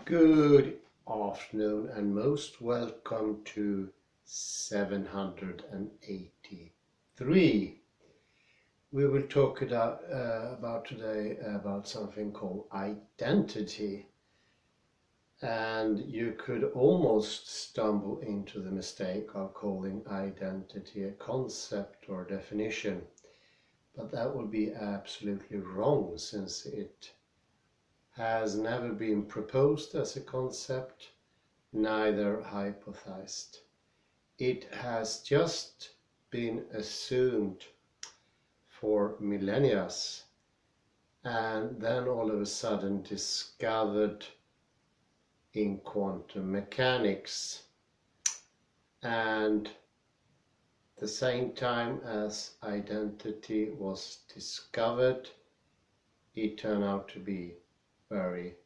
Good afternoon and most welcome to 783. We will talk about today about something called identity, and you could almost stumble into the mistake of calling identity a concept or definition, but that would be absolutely wrong since it has never been proposed as a concept, neither hypothesized. It has just been assumed for millennia and then all of a sudden discovered in quantum mechanics. And the same time as identity was discovered, it turned out to be very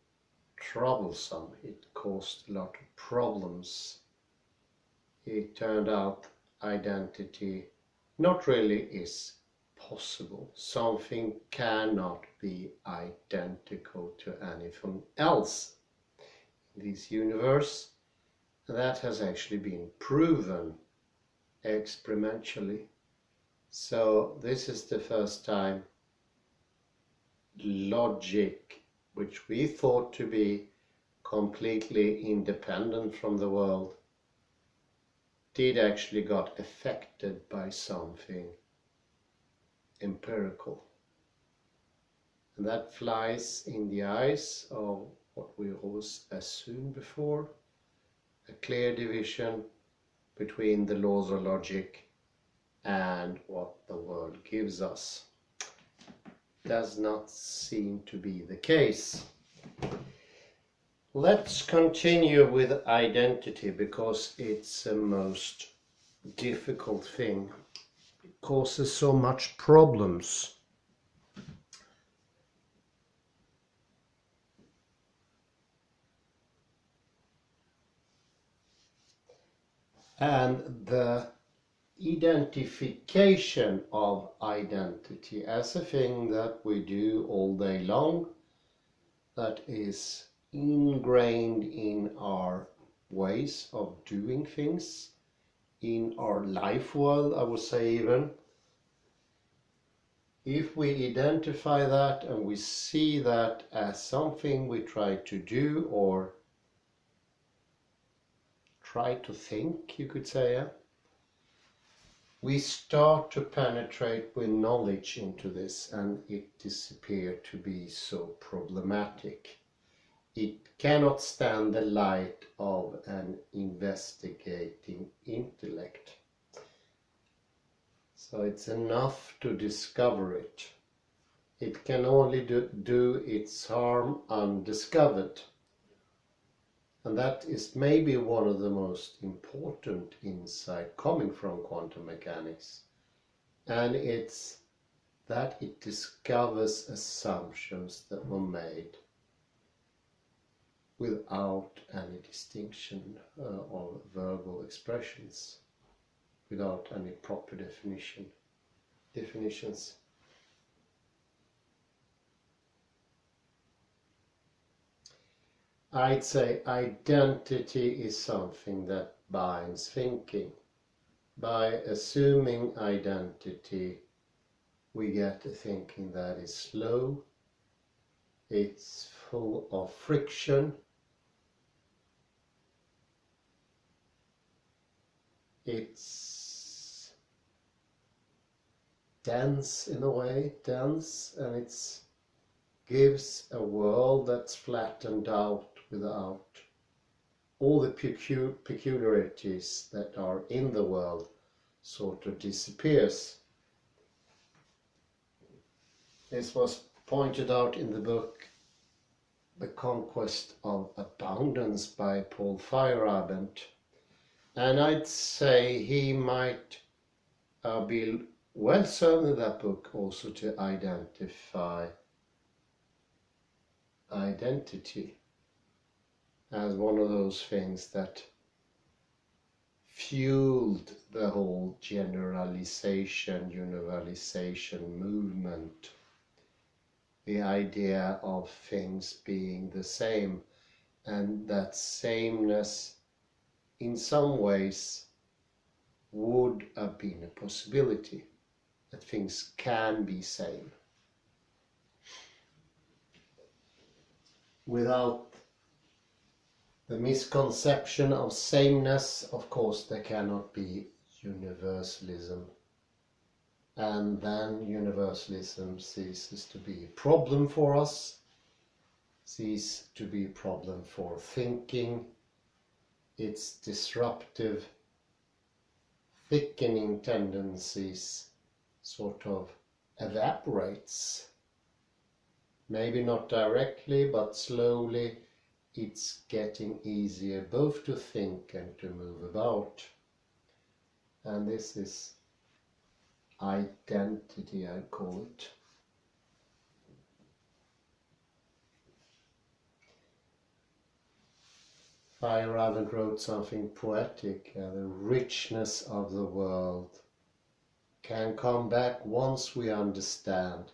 troublesome. It caused a lot of problems. It turned out identity not really is possible. Something cannot be identical to anything else in this universe. That has actually been proven experimentally. So this is the first time logic, which we thought to be completely independent from the world, did actually got affected by something empirical. And that flies in the eyes of what we always assumed before, a clear division between the laws of logic and what the world gives us. Does not seem to be the case. Let's continue with identity because it's the most difficult thing. It causes so much problems. And the identification of identity as a thing that we do all day long, that is ingrained in our ways of doing things, in our life world, I would say even. If we identify that and we see that as something we try to do or try to think, you could say, we start to penetrate with knowledge into this, and it disappears to be so problematic. It cannot stand the light of an investigating intellect. So it's enough to discover it. It can only do its harm undiscovered. And that is maybe one of the most important insight coming from quantum mechanics. And it's that it discovers assumptions that were made without any distinction of verbal expressions, without any proper definitions. I'd say identity is something that binds thinking. By assuming identity, we get a thinking that is slow, it's full of friction, it's dense in a way, and it gives a world that's flattened out without all the peculiarities that are in the world sort of disappears. This was pointed out in the book The Conquest of Abundance by Paul Feyerabend, and I'd say he might be well served in that book also to identify identity as one of those things that fueled the whole generalization, universalization movement. The idea of things being the same and that sameness in some ways would have been a possibility, that things can be same. Without the misconception of sameness, of course, there cannot be universalism. And then universalism ceases to be a problem for us, ceases to be a problem for thinking. Its disruptive, thickening tendencies sort of evaporates. Maybe not directly, but slowly it's getting easier both to think and to move about. And this is identity, I call it. Feyerabend wrote something poetic. The richness of the world can come back once we understand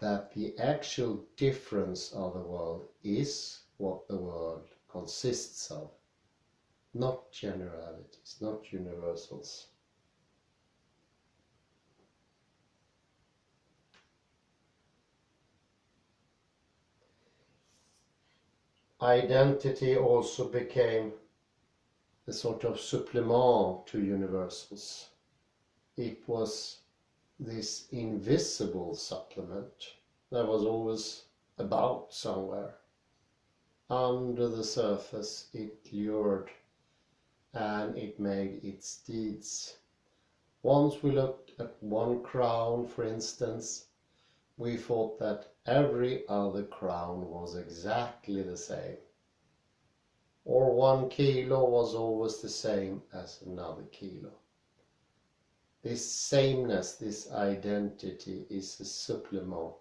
that the actual difference of the world is what the world consists of, not generalities, not universals. Identity also became a sort of supplement to universals. It was this invisible supplement that was always about somewhere. Under the surface it lured and it made its deeds. Once we looked at one crown, for instance, we thought that every other crown was exactly the same. Or 1 kilo was always the same as another kilo. This sameness, this identity is a supplement.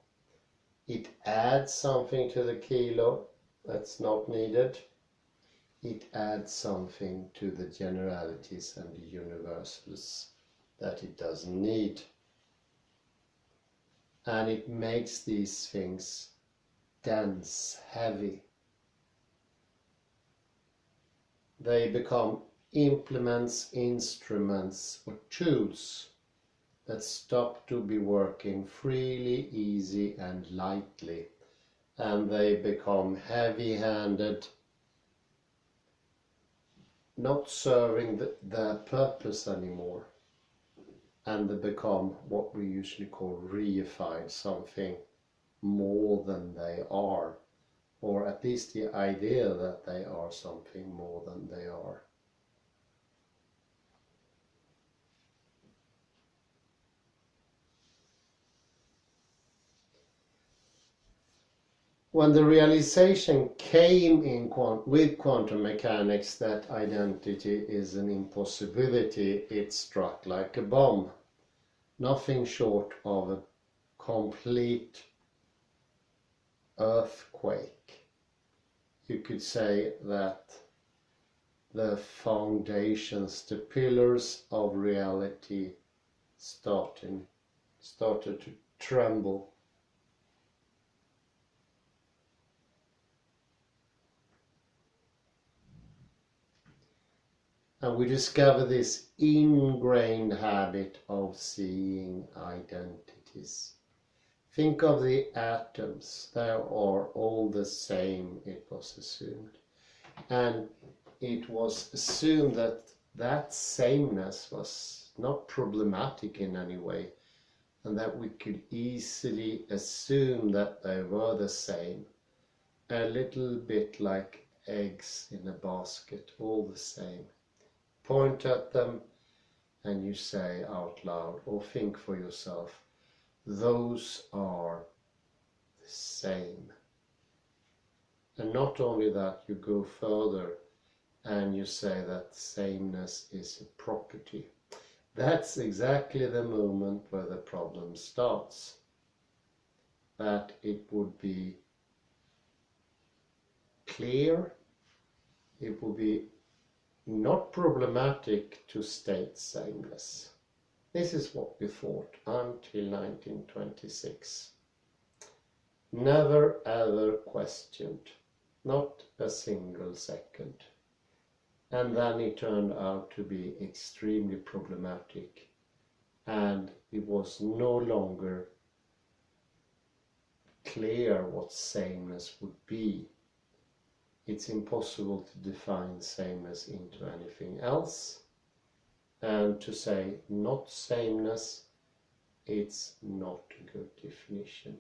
It adds something to the kilo that's not needed. It adds something to the generalities and the universals that it doesn't need. And it makes these things dense, heavy. They become implements, instruments, or tools that stop to be working freely, easy, and lightly. And they become heavy-handed, not serving their purpose anymore. And they become what we usually call reified, something more than they are, or at least the idea that they are something more than they are. When the realization came in with quantum mechanics that identity is an impossibility, it struck like a bomb. Nothing short of a complete earthquake. You could say that the foundations, the pillars of reality started to tremble. And we discover this ingrained habit of seeing identities. Think of the atoms, they are all the same, it was assumed. And it was assumed that that sameness was not problematic in any way, and that we could easily assume that they were the same. A little bit like eggs in a basket, all the same. Point at them and you say out loud or think for yourself, those are the same. And not only that, you go further and you say that sameness is a property. That's exactly the moment where the problem starts. That it would be clear, it would be not problematic to state sameness. This is what we thought until 1926. Never ever questioned. not a single second. And then it turned out to be extremely problematic, and it was no longer clear what sameness would be. It's impossible to define sameness into anything else, and to say not sameness, it's not a good definition.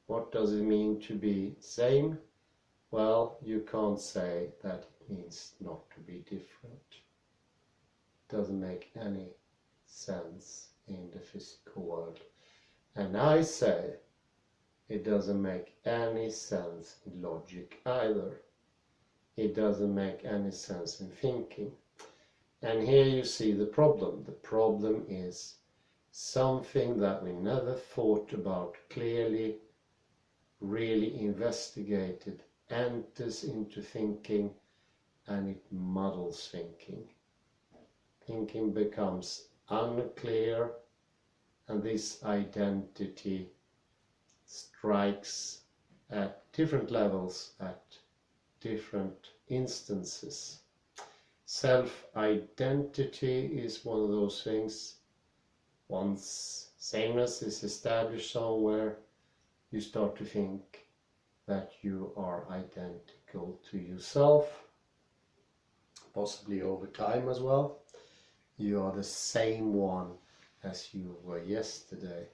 What does it mean to be same? Well, you can't say that it means not to be different. It doesn't make any sense in the physical world. And I say it doesn't make any sense in logic either. It doesn't make any sense in thinking. And here you see the problem. The problem is something that we never thought about clearly, really investigated, enters into thinking, and it muddles thinking. Thinking becomes unclear, and this identity strikes at different levels, at different instances. Self-identity is one of those things. Once sameness is established somewhere, you start to think that you are identical to yourself, possibly over time as well. You are the same one as you were yesterday.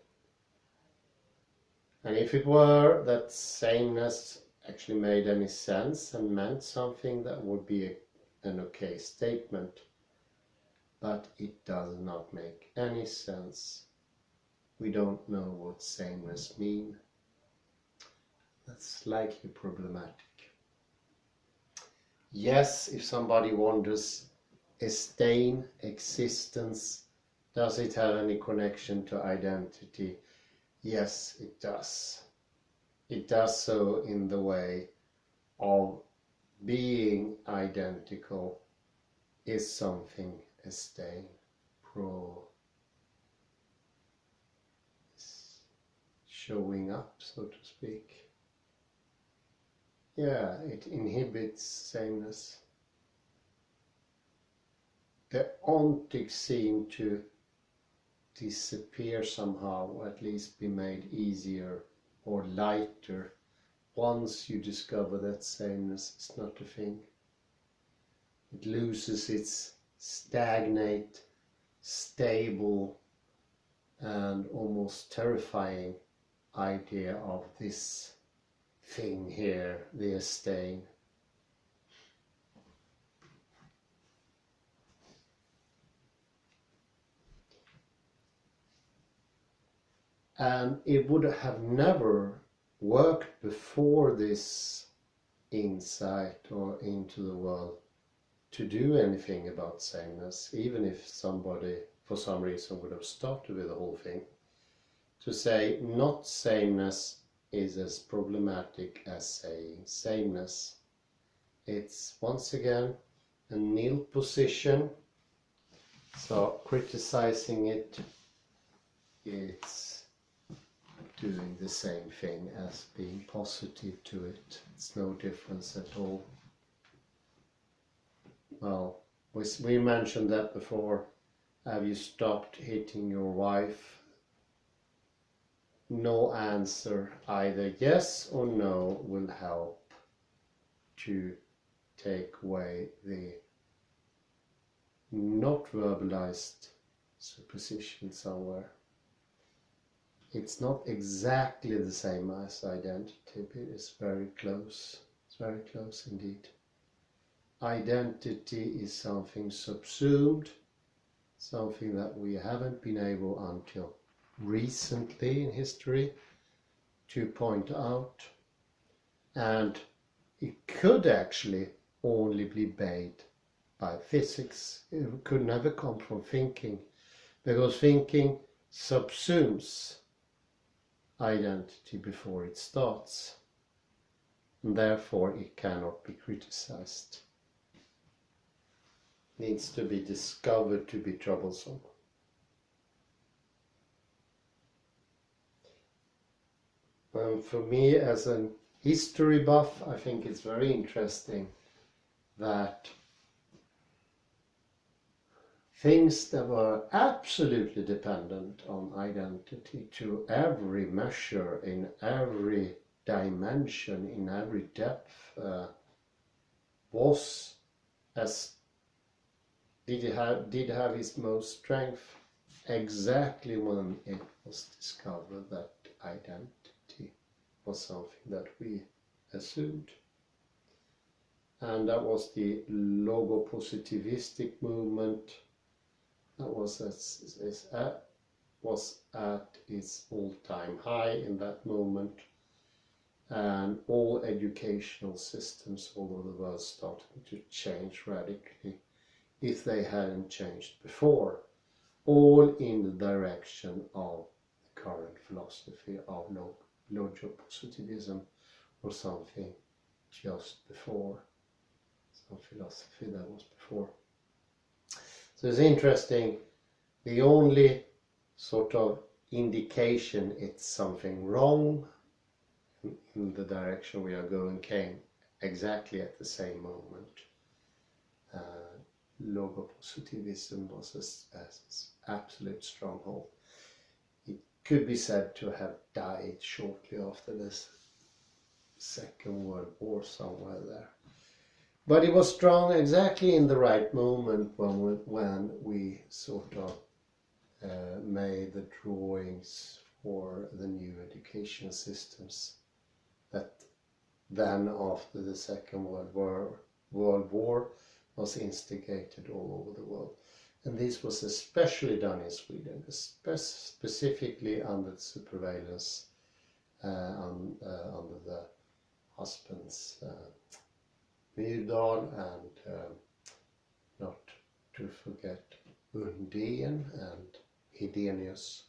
And if it were that sameness actually made any sense and meant something, that would be an okay statement. But it does not make any sense. We don't know what sameness means. That's slightly problematic. Yes, if somebody wonders, esteem, existence, does it have any connection to identity? Yes, it does. It does so in the way of being identical is something esteem, showing up, so to speak. Yeah, it inhibits sameness. The ontic seem to disappear somehow, or at least be made easier or lighter once you discover that sameness is not a thing. It loses its stagnate, stable, and almost terrifying idea of this thing here, the stain. And it would have never worked before this insight or into the world to do anything about sameness, even if somebody for some reason would have started with the whole thing. To say not sameness is as problematic as saying sameness. It's once again a nil position, so criticizing it, it's doing the same thing as being positive to it. It's no difference at all. Well, we mentioned that before. Have you stopped hitting your wife? No answer, either yes or no, will help to take away the not verbalized supposition somewhere. It's not exactly the same as identity, but it's very close. It's very close indeed. Identity is something subsumed, something that we haven't been able until recently in history to point out, and it could actually only be made by physics. It could never come from thinking, because thinking subsumes identity before it starts, and therefore it cannot be criticized. It needs to be discovered to be troublesome. For me as an history buff, I think it's very interesting that things that were absolutely dependent on identity to every measure, in every dimension, in every depth, was as did have its most strength exactly when it was discovered that identity was something that we assumed. And that was the logopositivistic movement that was at its all-time high in that moment, and all educational systems all over the world started to change radically if they hadn't changed before, all in the direction of the current philosophy of logopositivism, or something just before, some philosophy that was before. So it's interesting, the only sort of indication it's something wrong in the direction we are going came exactly at the same moment. Logopositivism was as absolute stronghold. It could be said to have died shortly after this Second World War, somewhere there. But it was strong exactly in the right moment when we sort of made the drawings for the new education systems that then, after the Second World War was instigated all over the world. And this was especially done in Sweden, specifically under the surveillance under the husbands Myrdal and not to forget Undén and Hedenius,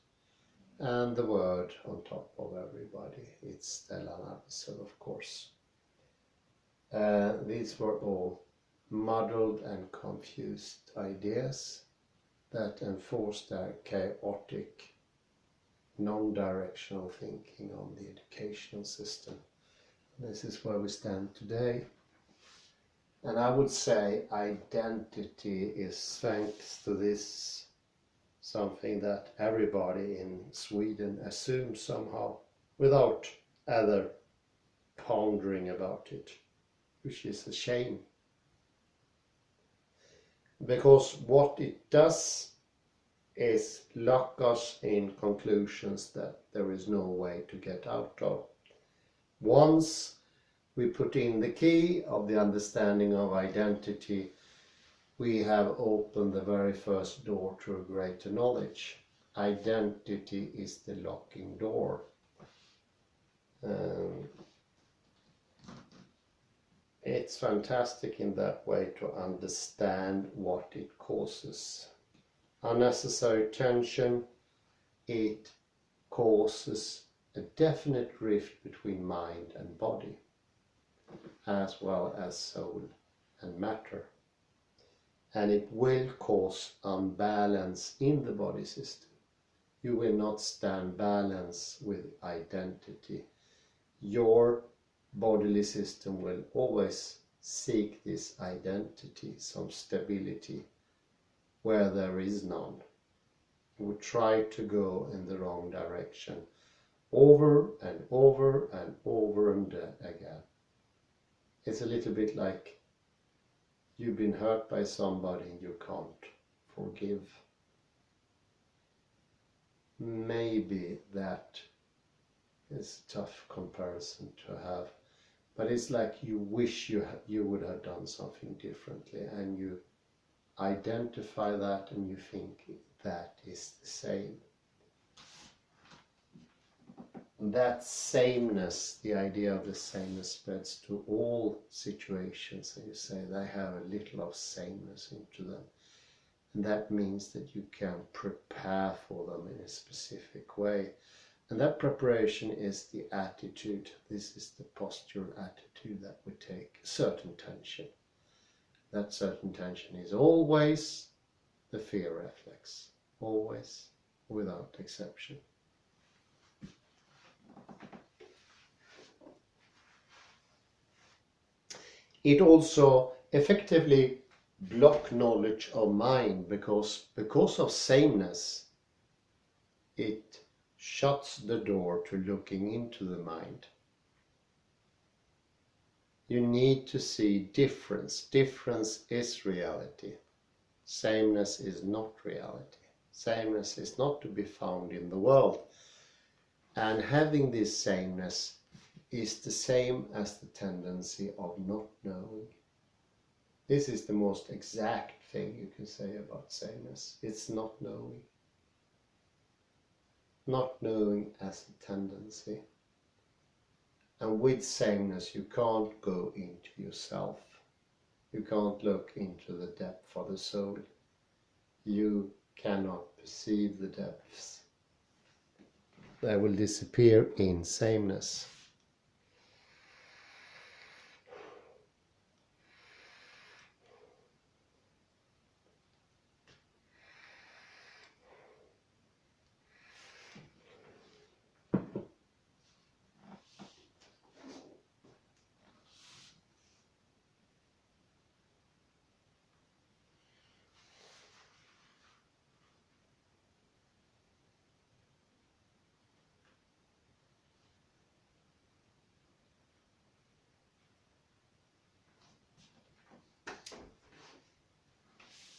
and the word on top of everybody, it's Stellan Arvidsson, of course. These were all muddled and confused ideas that enforced their chaotic, non-directional thinking on the educational system. This is where we stand today. And I would say identity is, thanks to this, something that everybody in Sweden assumes somehow, without ever pondering about it, which is a shame. Because what it does is lock us in conclusions that there is no way to get out of. Once we put in the key of the understanding of identity, we have opened the very first door to a greater knowledge. Identity is the locking door. It's fantastic in that way to understand what it causes. Unnecessary tension, it causes a definite rift between mind and body, as well as soul and matter. And it will cause unbalance in the body system. You will not stand balance with identity. Your bodily system will always seek this identity, some stability, where there is none. You will try to go in the wrong direction over and over and over and again. It's a little bit like you've been hurt by somebody and you can't forgive. Maybe that is a tough comparison to have, but it's like you wish you would have done something differently, and you identify that and you think that is the same. That sameness, the idea of the sameness, spreads to all situations, and you say they have a little of sameness into them. And that means that you can prepare for them in a specific way. And that preparation is the attitude. This is the postural attitude that we take. Certain tension. That certain tension is always the fear reflex. Always, without exception. It also effectively block knowledge of mind because of sameness. It shuts the door to looking into the mind. You need to see difference. Difference is reality. Sameness is not reality. Sameness is not to be found in the world. And having this sameness is the same as the tendency of not knowing. This is the most exact thing you can say about sameness. It's not knowing. Not knowing as a tendency. And with sameness you can't go into yourself. You can't look into the depth of the soul. You cannot perceive the depths. They will disappear in sameness.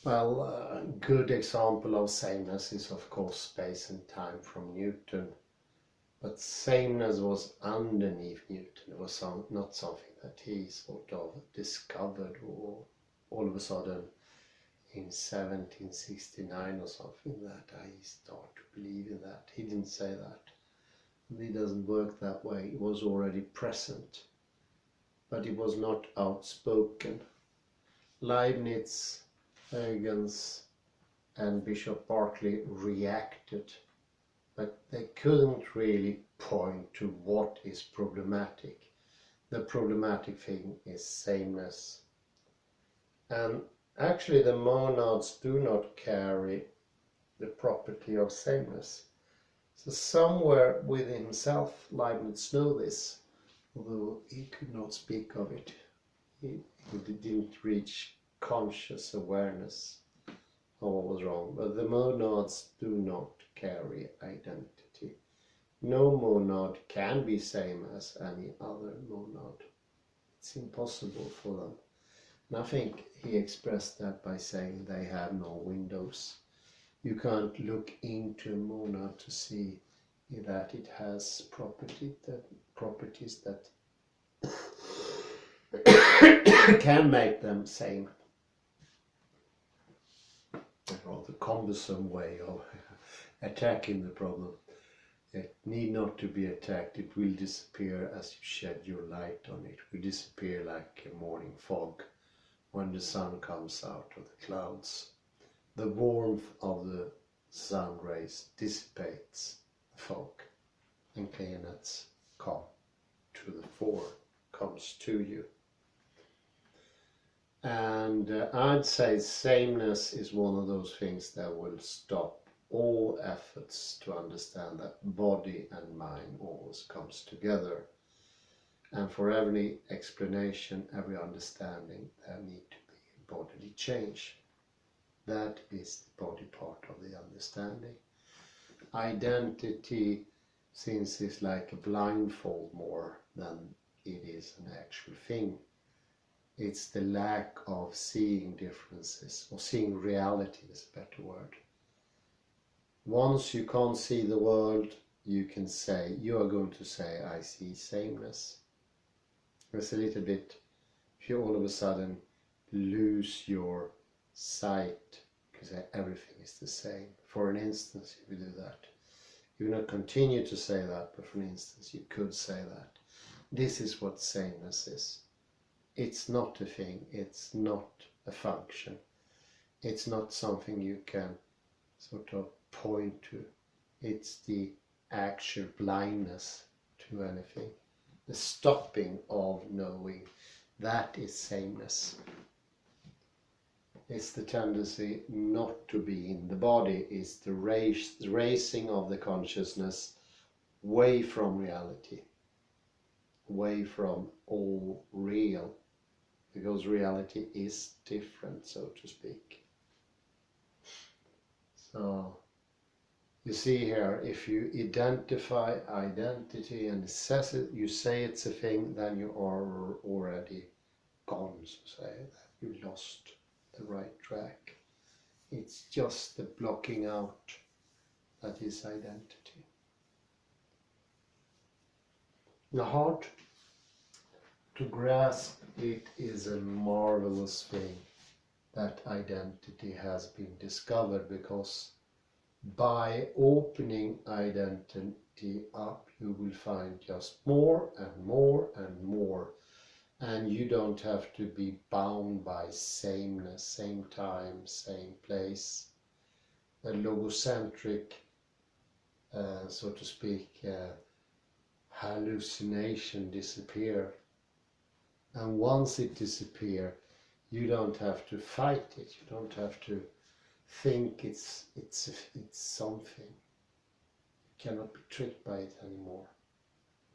Well, a good example of sameness is of course space and time from Newton. But sameness was underneath Newton. It was not something that he sort of discovered or all of a sudden in 1769 or something that I start to believe in that. He didn't say that. It doesn't work that way. It was already present. But it was not outspoken. Leibniz, Huygens and Bishop Berkeley reacted, but they couldn't really point to what is problematic. The problematic thing is sameness. And actually the monads do not carry the property of sameness. So somewhere within himself Leibniz knew this, although he could not speak of it. He didn't reach conscious awareness of what was wrong. But the monads do not carry identity. No monad can be same as any other monad. It's impossible for them. And I think he expressed that by saying they have no windows. You can't look into a monad to see that it has properties that can make them same. A rather cumbersome way of attacking the problem. It need not to be attacked. It will disappear as you shed your light on it. It will disappear like a morning fog when the sun comes out of the clouds. The warmth of the sun rays dissipates the fog, and clearness comes to the fore, comes to you. And I'd say sameness is one of those things that will stop all efforts to understand that body and mind always comes together. And for every explanation, every understanding, there need to be a bodily change. That is the body part of the understanding. Identity, since it's like a blindfold more than it is an actual thing, it's the lack of seeing differences, or seeing reality is a better word. Once you can't see the world, you are going to say, I see sameness. There's a little bit, if you all of a sudden lose your sight, because everything is the same. For an instance, if you do that, you will not continue to say that, but for an instance, you could say that. This is what sameness is. It's not a thing, it's not a function. It's not something you can sort of point to. It's the actual blindness to anything. The stopping of knowing. That is sameness. It's the tendency not to be in the body. It's the raising of the consciousness away from reality. Away from all real. because reality is different, so to speak. So you see here, if you identify identity and says it, you say it's a thing, then you are already gone, so say that you lost the right track. It's just the blocking out that is identity. The heart, to grasp it is a marvelous thing that identity has been discovered, because by opening identity up you will find just more and more and more, and you don't have to be bound by sameness, same time, same place. The logocentric, so to speak, hallucination disappear, and once it disappears you don't have to fight it, you don't have to think it's something. You cannot be tricked by it anymore,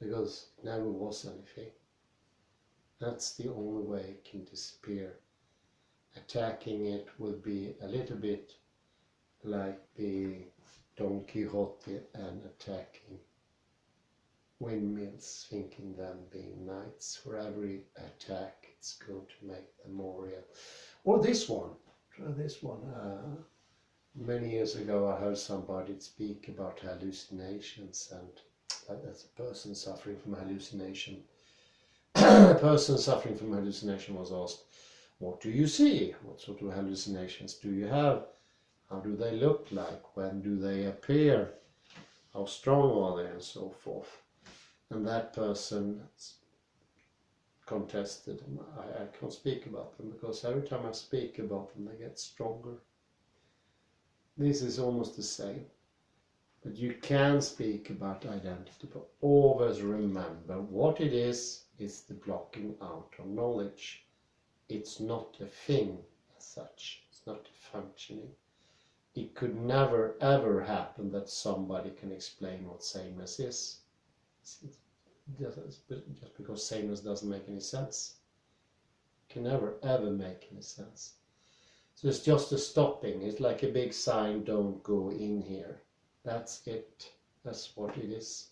because it never was anything. That's the only way it can disappear. Attacking it will be a little bit like the Don Quixote and attacking windmills, thinking them being knights. For every attack it's going to make them more real. Or this one. Many years ago I heard somebody speak about hallucinations, and as a person suffering from hallucination, a person suffering from hallucination was asked, what do you see? What sort of hallucinations do you have? How do they look like? When do they appear? How strong are they? And so forth. And that person contested, and I can't speak about them, because every time I speak about them they get stronger. This is almost the same. But you can speak about identity, but always remember what it is the blocking out of knowledge. It's not a thing as such, it's not a functioning. It could never ever happen that somebody can explain what sameness is. Just because sameness doesn't make any sense. It can never ever make any sense. So it's just a stopping. It's like a big sign, don't go in here. That's it. That's what it is.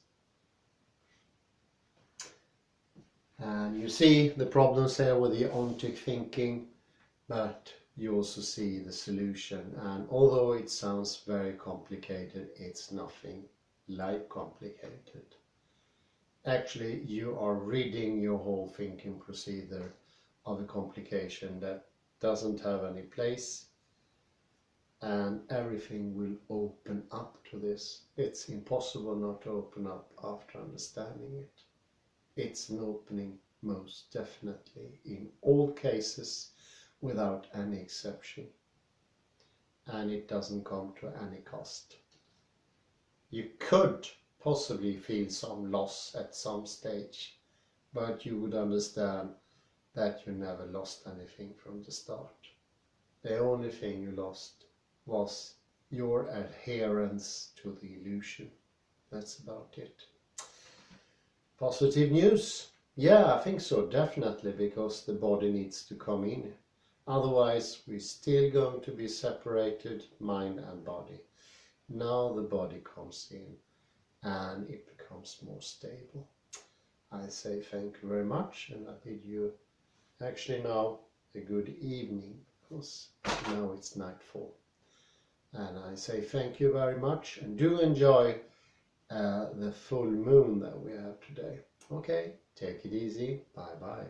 And you see the problems here with the ontic thinking, but you also see the solution. And although it sounds very complicated, it's nothing like complicated. Actually, you are ridding your whole thinking procedure of a complication that doesn't have any place, and everything will open up to this. It's impossible not to open up after understanding it. It's an opening, most definitely, in all cases, without any exception. And it doesn't come to any cost. You could possibly feel some loss at some stage, but you would understand that you never lost anything from the start. The only thing you lost was your adherence to the illusion. That's about it. Positive news? Yeah, I think so, definitely, because the body needs to come in. Otherwise, we're still going to be separated, mind and body. Now the body comes in and it becomes more stable. I say thank you very much, and I bid you actually now a good evening, because now it's nightfall. And I say thank you very much, and do enjoy the full moon that we have today. Okay, take it easy. Bye bye.